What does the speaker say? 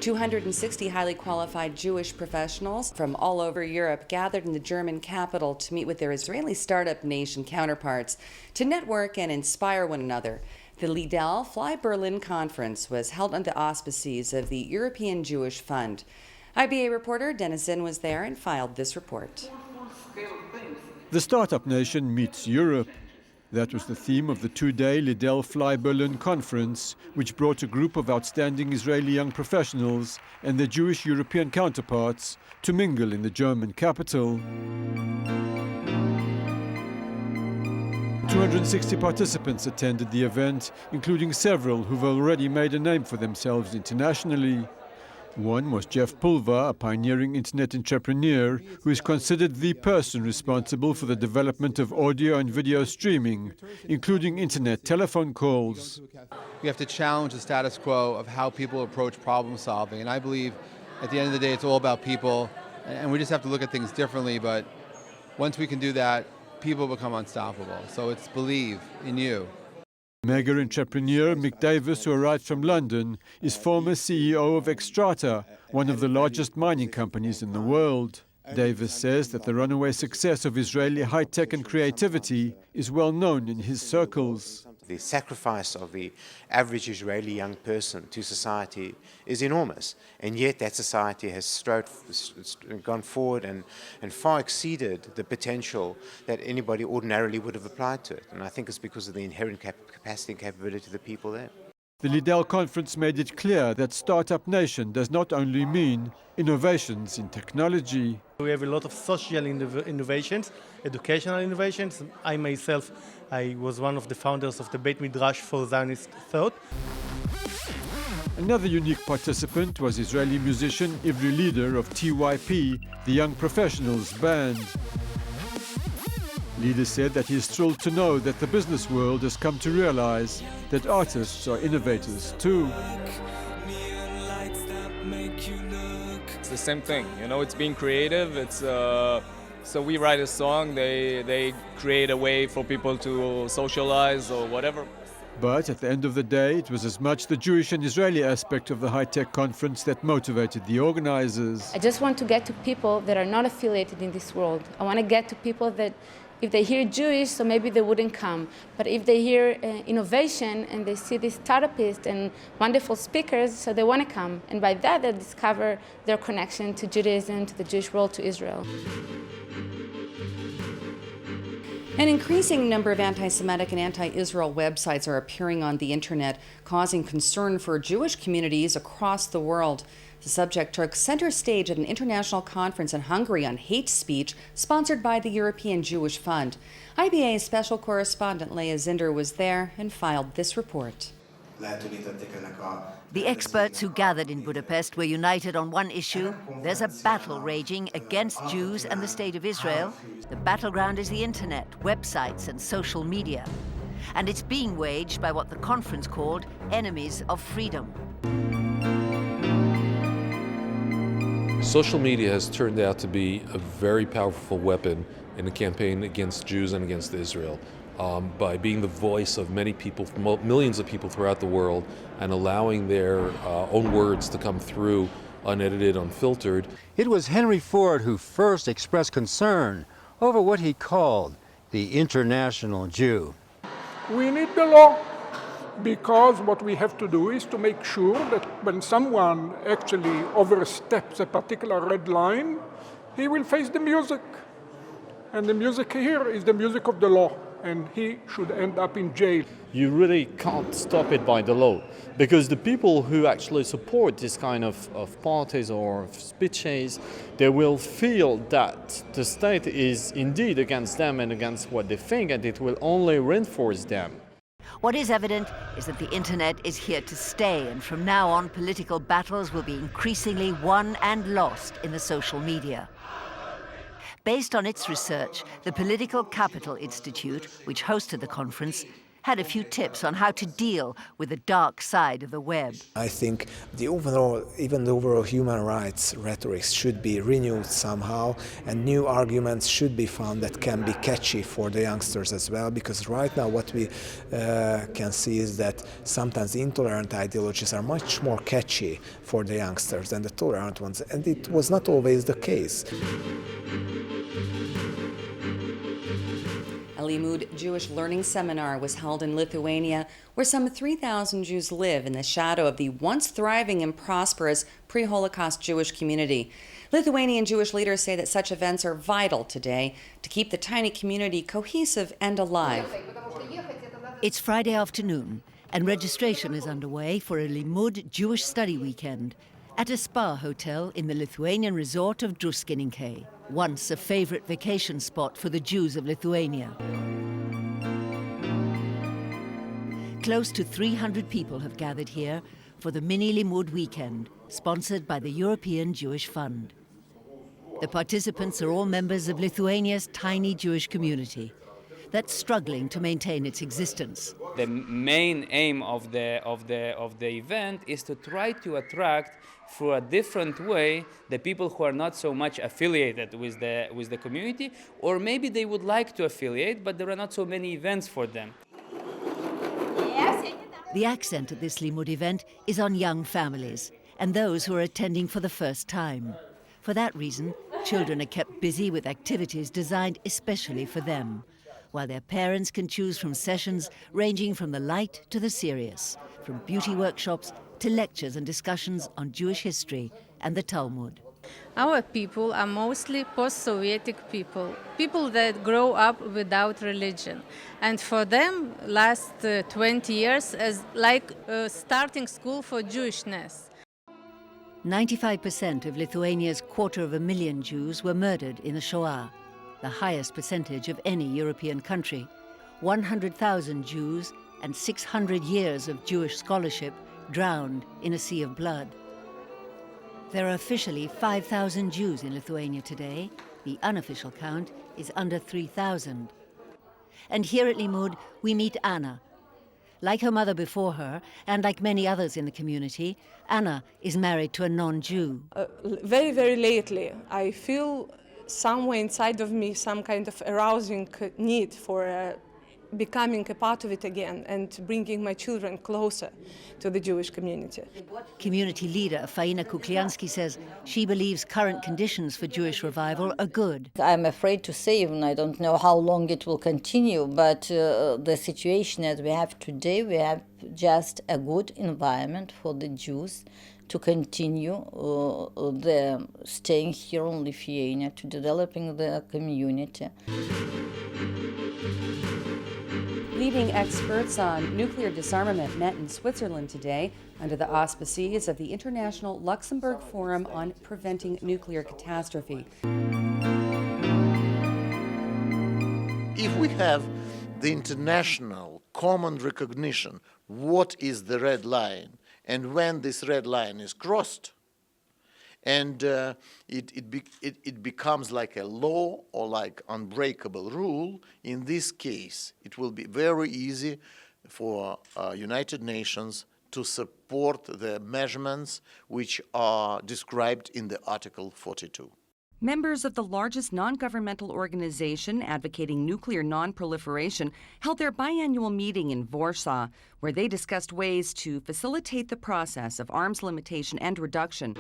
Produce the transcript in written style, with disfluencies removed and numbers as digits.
"260 highly qualified Jewish professionals from all over Europe gathered in the German capital to meet with their Israeli startup nation counterparts to network and inspire one another. The Liddell Fly Berlin Conference was held under the auspices of the European Jewish Fund. IBA reporter Denison was there and filed this report. The Startup Nation meets Europe. That was the theme of the two-day Liddell Fly Berlin Conference, which brought a group of outstanding Israeli young professionals and their Jewish European counterparts to mingle in the German capital. 260 participants attended the event, including several who've already made a name for themselves internationally. One was Jeff Pulver, a pioneering internet entrepreneur who is considered the person responsible for the development of audio and video streaming, including internet telephone calls. We have to challenge the status quo of how people approach problem solving, and I believe at the end of the day it's all about people, and we just have to look at things differently, but once we can do that, people become unstoppable. So it's believe in you. Mega entrepreneur Mick Davis, who arrived from London, is former CEO of Xstrata, one of the largest mining companies in the world. Davis says that the runaway success of Israeli high-tech and creativity is well known in his circles. The sacrifice of the average Israeli young person to society is enormous, and yet that society has gone forward and far exceeded the potential that anybody ordinarily would have applied to it. And I think it's because of the inherent capacity and capability of the people there. The Liddell Conference made it clear that Startup Nation does not only mean innovations in technology. We have a lot of social innovations, educational innovations. I myself, I was one of the founders of the Beit Midrash for Zionist Thought. Another unique participant was Israeli musician Ivri Leader of TYP, the Young Professionals band. Leader said that he is thrilled to know that the business world has come to realize that artists are innovators too. It's the same thing, you know, it's being creative. It's so we write a song, they create a way for people to socialize or whatever. But at the end of the day, it was as much the Jewish and Israeli aspect of the high-tech conference that motivated the organizers. I just want to get to people that are not affiliated in this world. I want to get to people that if they hear Jewish, so maybe they wouldn't come. But if they hear innovation and they see these startupists and wonderful speakers, so they want to come. And by that, they discover their connection to Judaism, to the Jewish world, to Israel. An increasing number of anti-Semitic and anti-Israel websites are appearing on the internet, causing concern for Jewish communities across the world. The subject took center stage at an international conference in Hungary on hate speech, sponsored by the European Jewish Fund. IBA special correspondent Leah Zinder was there and filed this report. The experts who gathered in Budapest were united on one issue. There's a battle raging against Jews and the State of Israel. The battleground is the internet, websites and social media. And it's being waged by what the conference called enemies of freedom. Social media has turned out to be a very powerful weapon in the campaign against Jews and against Israel. By being the voice of many people, millions of people throughout the world, and allowing their own words to come through unedited, unfiltered. It was Henry Ford who first expressed concern over what he called the international Jew. We need the law because what we have to do is to make sure that when someone actually oversteps a particular red line, he will face the music. And the music here is the music of the law, and he should end up in jail. You really can't stop it by the law, because the people who actually support this kind of parties or speeches, they will feel that the state is indeed against them and against what they think, and it will only reinforce them. What is evident is that the internet is here to stay, and from now on, political battles will be increasingly won and lost in the social media. Based on its research, the Political Capital Institute, which hosted the conference, had a few tips on how to deal with the dark side of the web. I think even the overall human rights rhetoric should be renewed somehow, and new arguments should be found that can be catchy for the youngsters as well, because right now what we can see is that sometimes intolerant ideologies are much more catchy for the youngsters than the tolerant ones, and it was not always the case. A Limud Jewish Learning Seminar was held in Lithuania, where some 3,000 Jews live in the shadow of the once thriving and prosperous pre-Holocaust Jewish community. Lithuanian Jewish leaders say that such events are vital today to keep the tiny community cohesive and alive. It's Friday afternoon, and registration is underway for a Limud Jewish Study Weekend at a spa hotel in the Lithuanian resort of Druskininkai, once a favorite vacation spot for the Jews of Lithuania. Close to 300 people have gathered here for the mini Limud weekend, sponsored by the European Jewish Fund. The participants are all members of Lithuania's tiny Jewish community that's struggling to maintain its existence. The main aim of the event is to try to attract, through a different way, the people who are not so much affiliated with the community, or maybe they would like to affiliate, but there are not so many events for them. The accent at this Limud event is on young families and those who are attending for the first time. For that reason, children are kept busy with activities designed especially for them, while their parents can choose from sessions ranging from the light to the serious, from beauty workshops to lectures and discussions on Jewish history and the Talmud. Our people are mostly post-Sovietic people, people that grow up without religion. And for them, last 20 years is like starting school for Jewishness. 95% of Lithuania's 250,000 Jews were murdered in the Shoah, the highest percentage of any European country. 100,000 Jews and 600 years of Jewish scholarship drowned in a sea of blood. There are officially 5,000 Jews in Lithuania today. The unofficial count is under 3,000. And here at Limud, we meet Anna. Like her mother before her, and like many others in the community, Anna is married to a non-Jew. Very, very lately, I feel somewhere inside of me some kind of arousing need for becoming a part of it again and bringing my children closer to the Jewish community. Community leader Faina Kukliansky says she believes current conditions for Jewish revival are good. I'm afraid to say, even I don't know how long it will continue, but the situation that we have today, we have just a good environment for the Jews to continue their staying here in Lithuania, to developing their community. Leading experts on nuclear disarmament met in Switzerland today under the auspices of the International Luxembourg Forum on Preventing Nuclear Catastrophe. If we have the international common recognition, what is the red line, and when this red line is crossed, and it becomes like a law or like unbreakable rule, in this case, it will be very easy for United Nations to support the measurements which are described in the Article 42. Members of the largest non-governmental organization advocating nuclear non-proliferation held their biannual meeting in Warsaw, where they discussed ways to facilitate the process of arms limitation and reduction.